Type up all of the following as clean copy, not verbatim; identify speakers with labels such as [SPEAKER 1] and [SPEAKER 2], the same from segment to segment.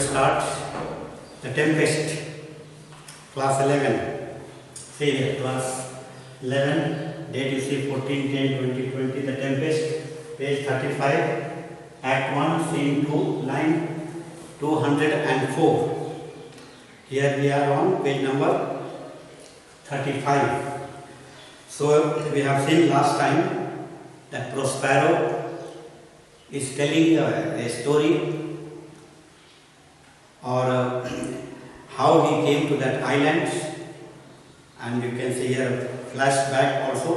[SPEAKER 1] we start the Tempest, class 11. See here, class 11, date you see 14/10/2020, the Tempest, page 35, Act 1, Scene 2, line 204. Here we are on page number 35. So we have seen last time that Prospero is telling a story or how he came to that island, and you can see here flashback also,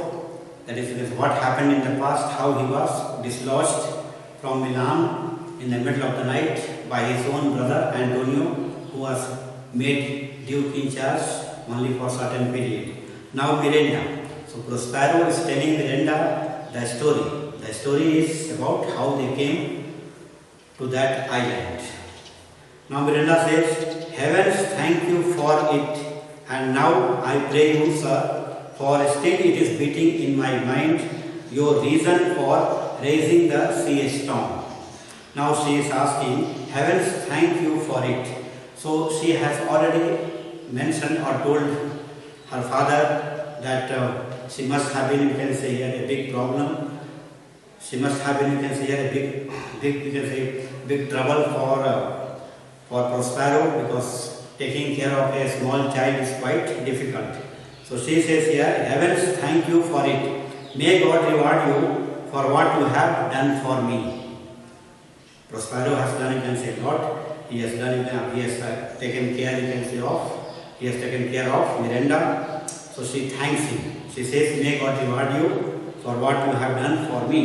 [SPEAKER 1] that is what happened in the past, how he was dislodged from Milan in the middle of the night by his own brother Antonio, who was made duke in charge only for a certain period. Now Miranda. So Prospero is telling Miranda the story. The story is about how they came to that island. Now Miranda says, "Heavens, thank you for it, and now I pray you, sir, for still it is beating in my mind your reason for raising the sea storm." Now she is asking, "Heavens, thank you for it." So she has already mentioned or told her father that she must have been, you can say, here a big problem. She must have been, you can say, here a big trouble for Prospero, because taking care of a small child is quite difficult. So she says here, "Heavens, thank you for it. May God reward you for what you have done for me." Prospero has done, you can say, a lot. He has done, he has taken care, you can say, he has taken care of Miranda. So she thanks him. She says, "May God reward you for what you have done for me.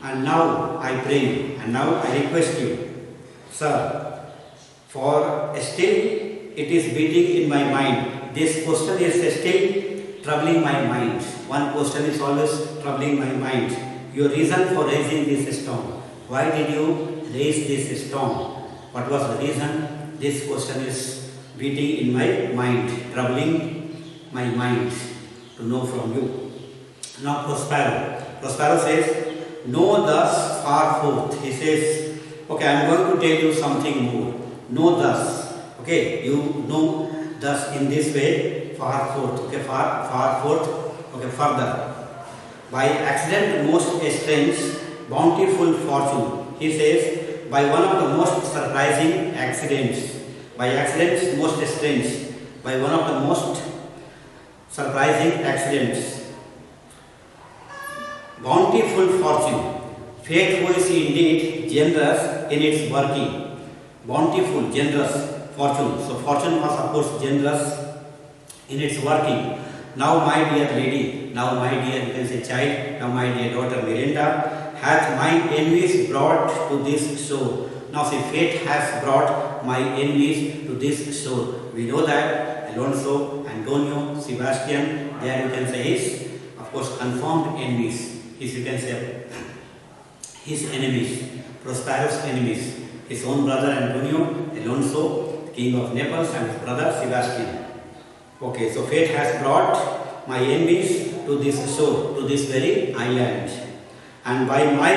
[SPEAKER 1] And now I pray you, and now I request you, sir, for still it is beating in my mind. This question is still troubling my mind. One question is always troubling my mind. Your reason for raising this storm. Why did you raise this storm? What was the reason? This question is beating in my mind, troubling my mind to know from you." Now Prospero says, "Know thus far forth." He says, "Okay, I am going to tell you something more. Know thus." Okay, you know thus in this way, far forth. Okay, far forth. Okay, further. By accident, most strange, bountiful fortune. He says, by one of the most surprising accidents. By accidents, most strange. By one of the most surprising accidents. Bountiful fortune. Fate who is indeed generous in its working. Bountiful, generous fortune. So fortune was of course generous in its working. Now my dear lady, now my dear, you can say, child, now my dear daughter Miranda, hath my enemies brought to this shore. Now see, fate has brought my enemies to this shore. We know that Alonso, Antonio, Sebastian, they are, you can say, his, of course, confirmed enemies. His, you can say, his enemies, Prospero's enemies. His own brother Antonio, Alonso, king of Naples, and his brother Sebastian. Okay, so fate has brought my enemies to this shore, to this very island. And by my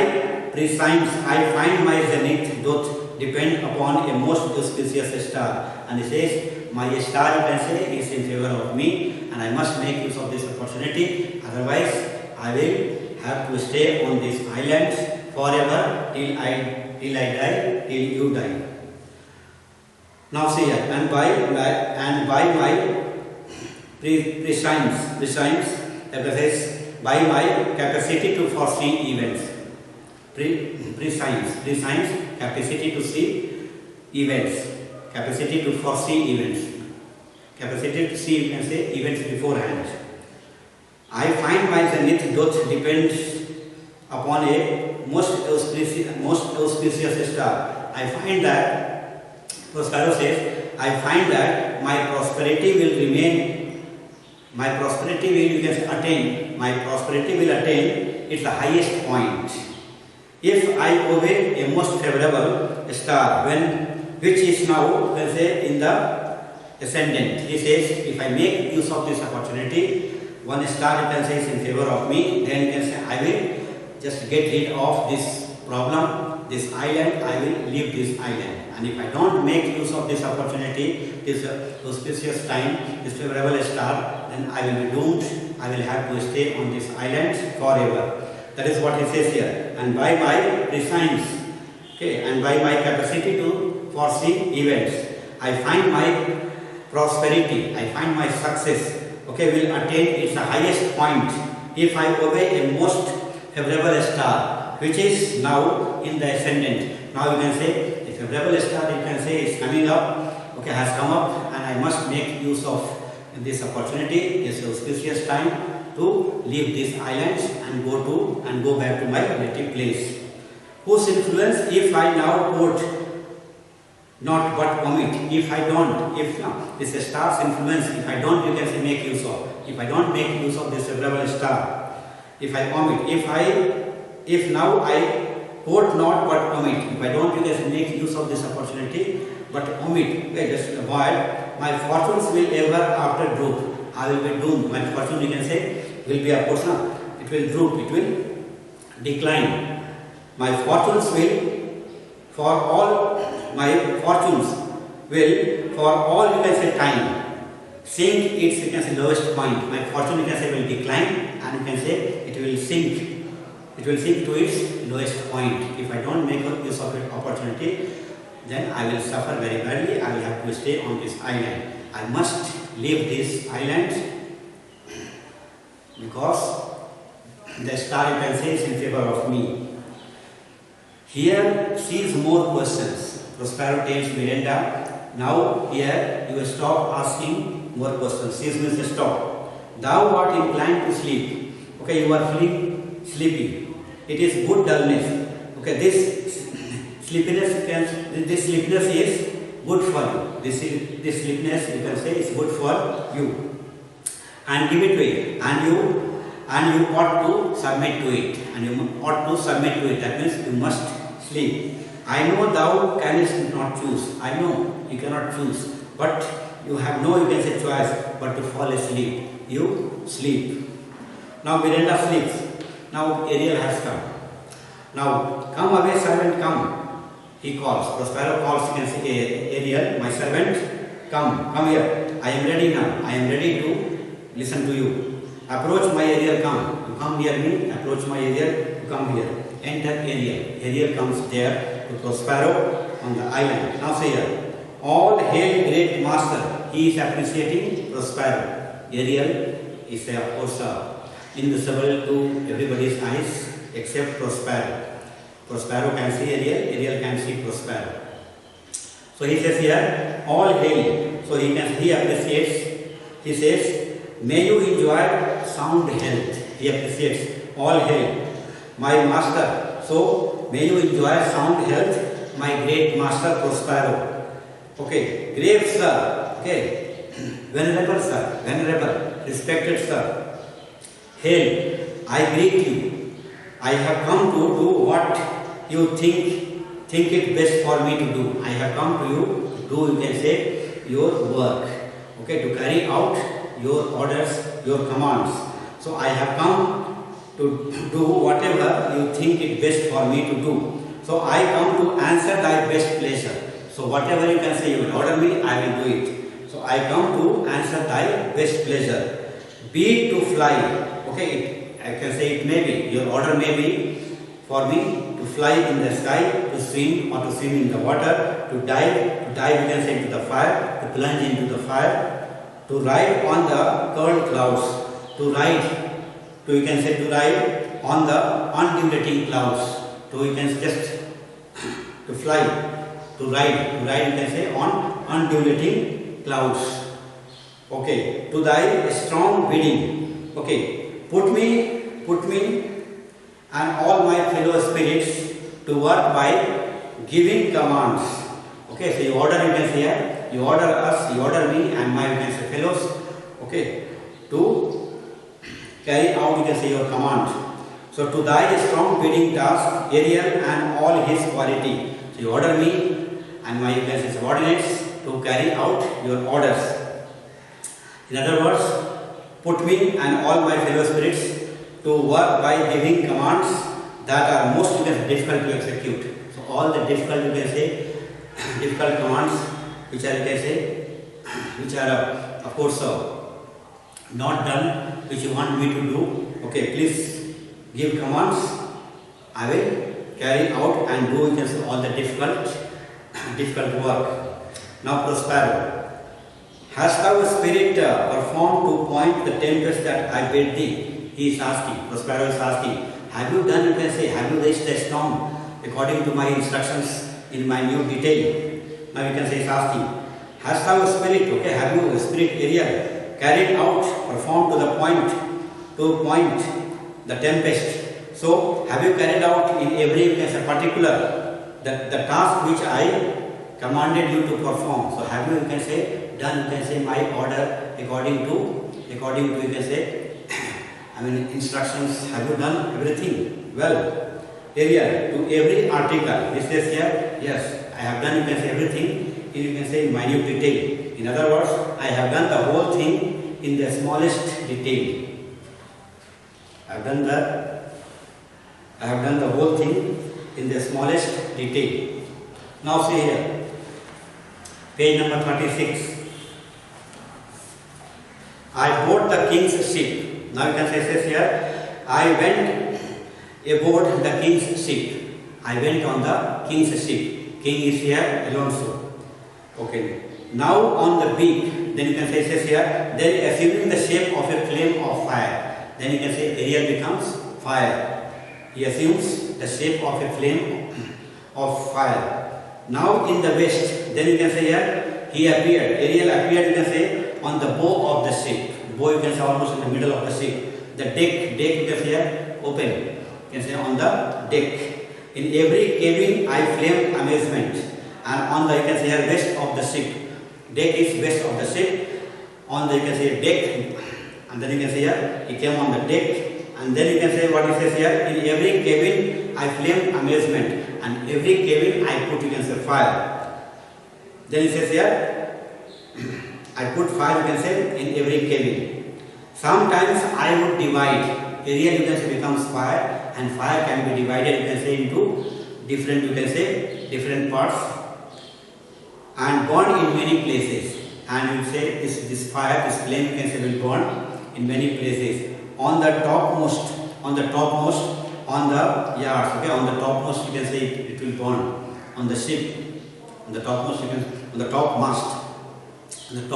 [SPEAKER 1] prescience, I find my zenith doth depend upon a most auspicious star. And he says, my star, you can say, is in favor of me, and I must make use of this opportunity. Otherwise, I will have to stay on this island forever till I die, till you die. Now see here, and by my prescience, that is, by my capacity to foresee events. Prescience, capacity to see events, capacity to foresee events, capacity to see, you can say, events beforehand. I find my zenith doth depend upon a most auspicious star. I find that, Prospero says, I find that my prosperity will remain. My prosperity will, you can say, attain. My prosperity will attain its highest point if I obey a most favorable star, which is now, you can say, in the ascendant. He says, if I make use of this opportunity, one star, you can say, is in favor of me, then you can say, I will just get rid of this problem, this island, I will leave this island. And if I don't make use of this opportunity, this auspicious time, this favorable star, then I will be doomed. I will have to stay on this island forever. That is what he says here. And by my prescience, okay, and by my capacity to foresee events, I find my prosperity, I find my success, okay, will attain its highest point if I obey a most favorable star, which is now in the ascendant. Now you can say, the favorable star, you can say, is coming up, okay, has come up, and I must make use of this opportunity, this auspicious time, to leave these islands and go back to my native place. Whose influence, if I now quote, not but omit, if I don't, if this is a star's influence, if I don't, you can say make use of. If I don't make use of this favorable star, if I omit, if now I quote not but omit, if I don't, you can say make use of this opportunity, but omit, okay, just avoid, my fortunes will ever after droop. I will be doomed. My fortune, you can say, will be a portion. It will droop, it will decline. My fortunes will, for all my fortunes will, for all you can say time, sink its, you can say, lowest point. My fortune, you can say, will decline, and you can say it will sink. It will sink to its lowest point. If I don't make use of the opportunity, then I will suffer very badly. I will have to stay on this island. I must leave this island because the star, you can say, is in favor of me. Here, sees more questions. Prospero tells Miranda, now here you will stop asking more questions. Sees means stop. Thou art inclined to sleep. Okay, you are feeling sleepy. It is good dullness. Okay, this sleepiness is good for you. This sleepiness, you can say, is good for you. And give it way. And you ought to submit to it. And you ought to submit to it. That means you must sleep. I know thou canst not choose. I know you cannot choose. But you have no, you can say, choice but to fall asleep. You sleep. Now Miranda sleeps. Now Ariel has come. Now, come away, servant, come. He calls. Prospero calls, you can say, Ariel, my servant, come here. I am ready now. I am ready to listen to you. Approach my Ariel, come. You come near me, approach my Ariel, you come here. Enter Ariel. Ariel comes there to Prospero on the island. Now say here, all hail great master. He is appreciating Prospero. Ariel is, of course, invisible to everybody's eyes except Prospero. Prospero can see Ariel, Ariel can see Prospero. So he says here, all hail. So he appreciates, he says, may you enjoy sound health. He appreciates, all hail. My master, so may you enjoy sound health, my great master Prospero. Okay, grave sir, okay, venerable sir, venerable, respected sir. Hail, I greet you. I have come to do what you think it best for me to do. I have come to you to do, you can say, your work. Okay, to carry out your orders, your commands. So I have come to do whatever you think it best for me to do. So I come to answer thy best pleasure. So whatever you can say, you will order me, I will do it. So I come to answer thy best pleasure. Be to fly. Okay, I can say it may be, your order may be for me to fly in the sky, to swim or to swim in the water, to dive you can say into the fire, to plunge into the fire, to ride on the curled clouds, to ride on the undulating clouds, to you can just to fly, to ride you can say on undulating clouds. Okay, to thy strong bidding. Okay. Put me and all my fellow spirits to work by giving commands. Okay, so you order, you can say here, you order us, you order me and my, you can say, fellows, okay, to carry out, you can say, your command. So to thy strong bidding task, Ariel and all his quality. So you order me and my, you can say, subordinates to carry out your orders. In other words, put me and all my fellow spirits to work by giving commands that are most difficult to execute. So all the difficult, you can say, difficult commands which are, you can say, which are of course not done, which you want me to do. Okay, please give commands. I will carry out and do, you can say, all the difficult work. Now Prospero. Hast thou a spirit performed to point the tempest that I bid thee? He is asking, Prospero is asking, have you done, you can say, have you raised the storm according to my instructions in my new detail? Now you can say, he is asking, hast thou a spirit, okay, have you a spirit area carried out, performed to point the tempest? So, have you carried out in every, you can say, particular, the task which I commanded you to perform? So, have you, you can say, done, you can say, my order according to, you can say, instructions? Have you done everything well? Area to every article. This says here, yes, I have done, you can say, everything in, you can say, minute detail. In other words, I have done the whole thing in the smallest detail. I have done the whole thing in the smallest detail. Now see here, page number 36. I board the king's ship. Now you can say, says here, I went aboard the king's ship. I went on the king's ship. King is here, Alonso. Okay. Now on the beak, then you can say, says here, then assuming the shape of a flame of fire. Then you can say Ariel becomes fire. He assumes the shape of a flame of fire. Now in the west, then you can say here, he appeared. Ariel appeared, you can say, on the bow of the ship. Bow, you can say, almost in the middle of the ship. The deck, you can say here, open. You can say on the deck. In every cabin, I flamed amazement. And on the, you can say here, west of the ship. Deck is west of the ship. On the, you can say, deck. And then you can say here, he came on the deck. And then you can say what he says here, in every cabin I flamed amazement, and every cabin I put, you can say, fire. Then he says here, I put fire, you can say, in every cabin. Sometimes I would divide. Ariel, you can say, becomes fire, and fire can be divided, you can say, into different, you can say, different parts, and burn in many places. And you say this fire, this flame, you can say, will burn in many places. On the topmost, on the yards, okay, on the topmost, you can say, it will burn. On the ship, on the topmost, you can, on the topmast, on the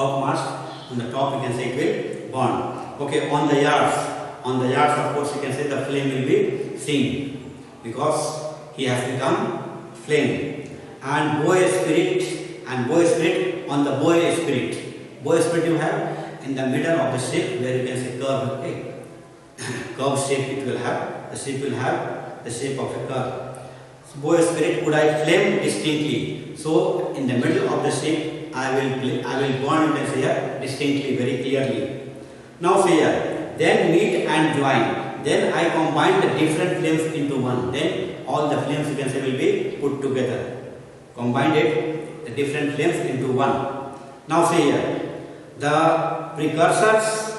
[SPEAKER 1] top, you can say, it will burn. Okay, on the yards, of course, you can say the flame will be seen because he has become flame. And boy spirit, on the boy spirit you have in the middle of the ship, where you can say curve, okay. Curve shape it will have. The ship will have the shape of a curve. So, boy spirit, would I flame distinctly? So, in the middle of the ship, I will burn, you can say here, distinctly, very clearly. Now see here, then meet and join. Then I combine the different flames into one. Then all the flames, you can say, will be put together. Combined it, the different flames into one. Now see here, the precursors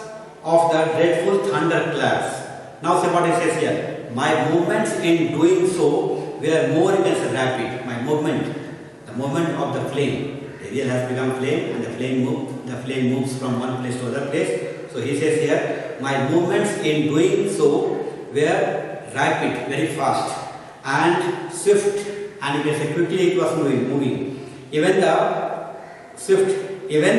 [SPEAKER 1] of the dreadful thunderclaps. Now see what it says here. My movements in doing so were more, you can say, rapid. My movement, the movement of the flame. The Ariel has become flame, and the flame moves from one place to other place. So he says here, my movements in doing so were rapid, very fast, and swift, and you can say quickly it was moving. Even the swift, even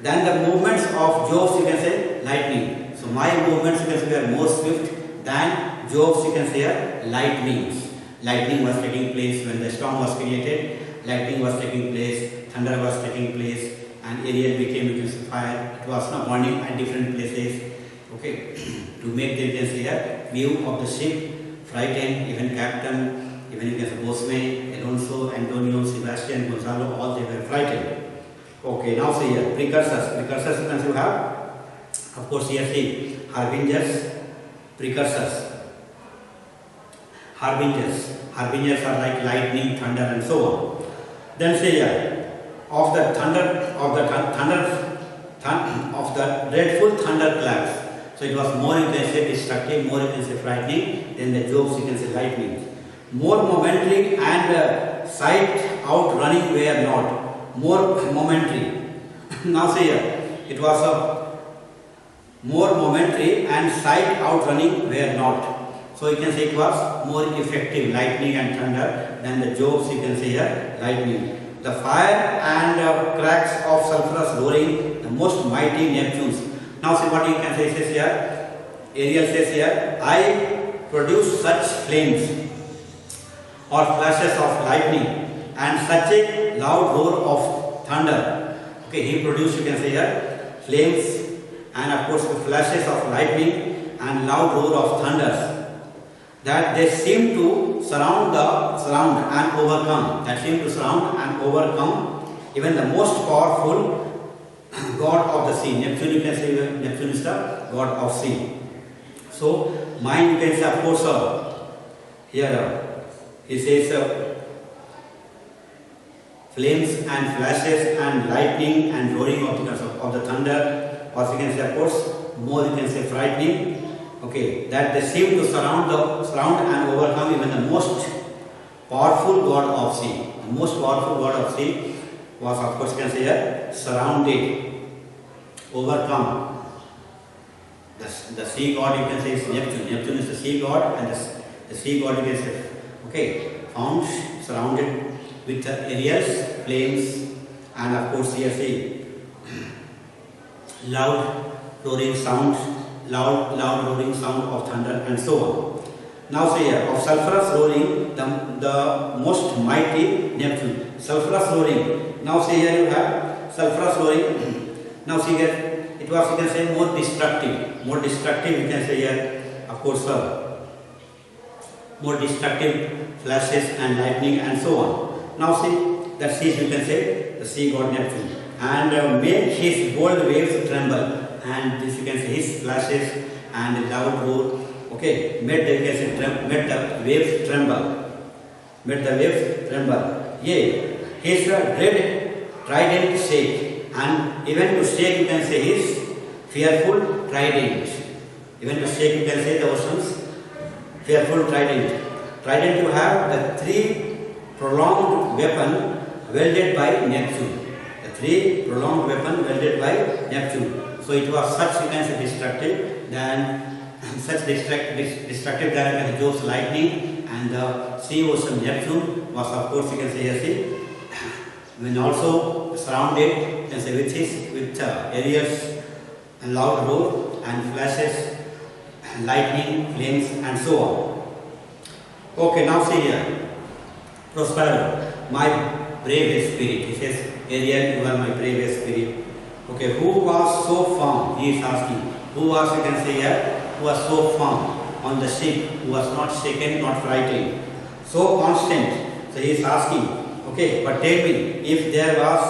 [SPEAKER 1] than the movements of Job's, you can say, lightning. So my movements, you can say, were more swift than Job's, you can say, lightnings. Lightning was taking place when the storm was created. Lightning was taking place, thunder was taking place, and Ariel became, you can say, fire. It was not burning at different places. Okay, to make the, you can say, view of the ship, frightened even captain, even, you can say, boatswain, Alonso, Antonio, Sebastian, Gonzalo, all they were frightened. Okay, now see here, precursors. Precursors, you can see, have, of course, here see, harbingers, precursors. Harbingers are like lightning, thunder, and so on. Then say here, of the dreadful thunderclaps. So it was more, you can say, destructive, more, you can say, frightening than the Job's, you can say, lightning. More momentary and sight outrunning were not. More momentary. Now see here, it was a more momentary and sight outrunning were not. So you can say it was more effective, lightning and thunder, than the Job's, you can say here, lightning. The fire and cracks of sulphurous roaring, the most mighty Neptunes. Now see what you can say, says here, Ariel says here, I produce such flames or flashes of lightning and such a loud roar of thunder. Okay, he produced, you can say here, flames and of course flashes of lightning and loud roar of thunders, that they seem to surround and overcome. That seem to surround and overcome even the most powerful god of the sea. Neptune, you can say Neptune is the god of sea. So mind, you can say of course here he says flames and flashes and lightning and roaring of the thunder, or you can say of course more, you can say frightening. Okay, that they seem to surround and overcome even the most powerful god of sea. The most powerful god of sea was, of course, you can say here, surrounded, overcome. The sea god, you can say, is Neptune. Neptune is the sea god, and the sea god, you can say, okay, found surrounded with Ariel's flames, and of course here see loud roaring sound of thunder and so on. Now see here, of sulphurous roaring, the most mighty Neptune. Sulphurous roaring. Now see here you have sulphurous roaring. Now see here, it was, you can say, more destructive. More destructive, you can say here, of course, more destructive flashes and lightning and so on. Now see, that sea, you can say, the sea god Neptune. And made his bold waves tremble. And this, you can say, his flashes and loud roar, okay, made the waves tremble. Made the waves tremble. Yea, his dread trident shake, and even to shake, you can say, his fearful trident. Even to shake, you can say, the ocean's fearful trident. Trident, you have the three prolonged weapon welded by Neptune. The three prolonged weapon welded by Neptune. So it was such, you can say, destructive than Jove's lightning, and the sea ocean Neptune was, of course, you can say, yes, when also surrounded, you can say, with Ariel's loud roar and flashes, lightning, flames, and so on. Okay, now see here, Prospero, my brave spirit. He says, Ariel, you are my brave spirit. Okay, who was so firm? He is asking. Who was, you can say here, who was so firm on the ship, who was not shaken, not frightened, so constant. So he is asking, okay, but tell me, if there was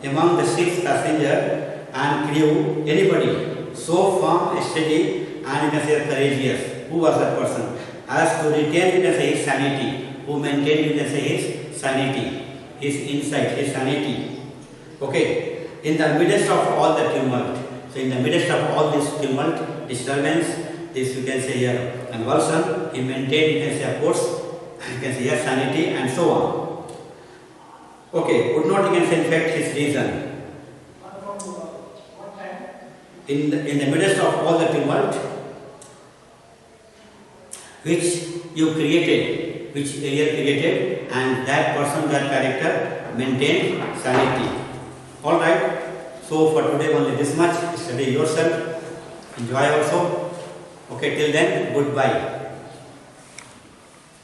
[SPEAKER 1] among the ship's passenger and crew anybody so firm, steady, and you can say courageous, who was that person? As to retain, you can say, his sanity, who maintained, you can say, his sanity, his insight, his sanity. Okay. In the midst of all the tumult, so in the midst of all this tumult, disturbance, this, you can say here, convulsion, he maintained, you can say, of course, you can say here, sanity and so on. Okay, would not, you can say, infect his reason. In the midst of all the tumult, which you created, which Ariel created, and that person, that character, maintained sanity. Alright, so for today only this much. Study yourself, enjoy also. Okay, till then, goodbye.